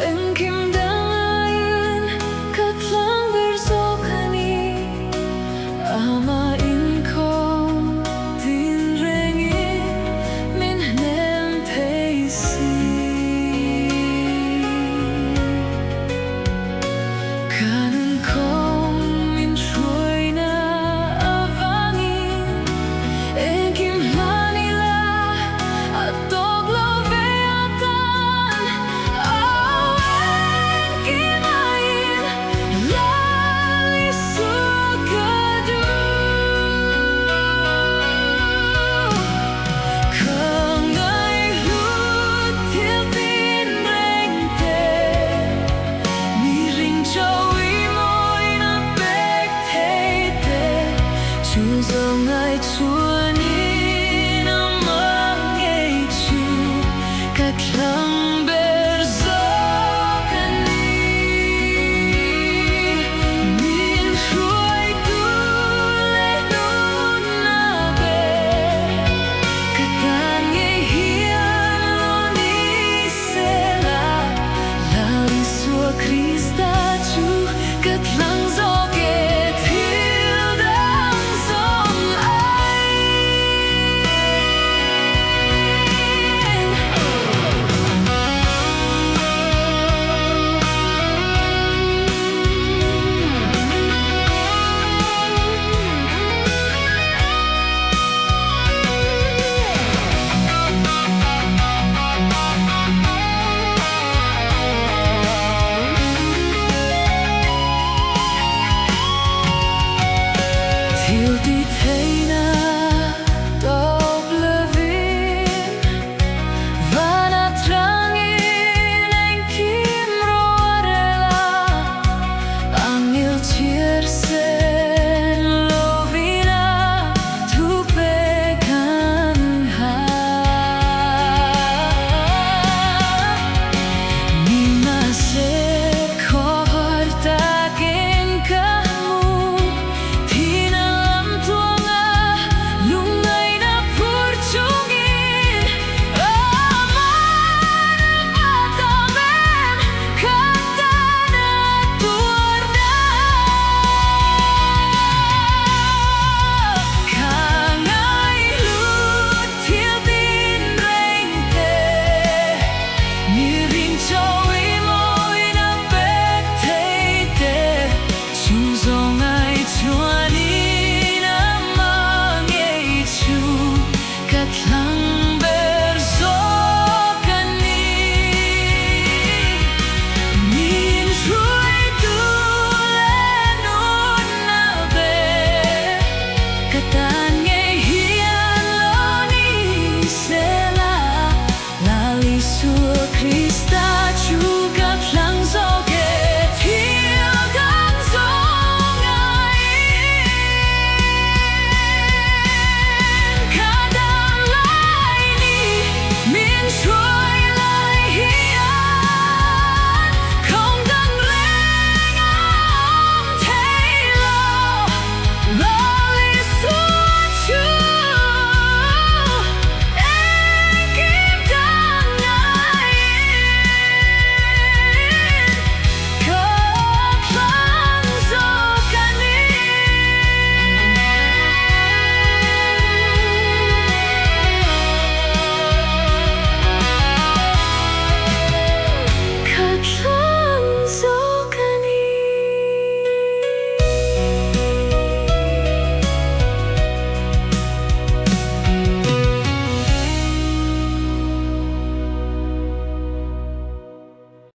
Engkim dan aiin katlang bersokani ama inkom tinrengi min nem teisi kanun kom min troina avangin Engkim manila atog zawng ai chuan in amang ei chu katlang ber zawk ani min hruai tu le nun na be katan ngei hian lo ni se la lali sua Krista chu katlang zawk e Till the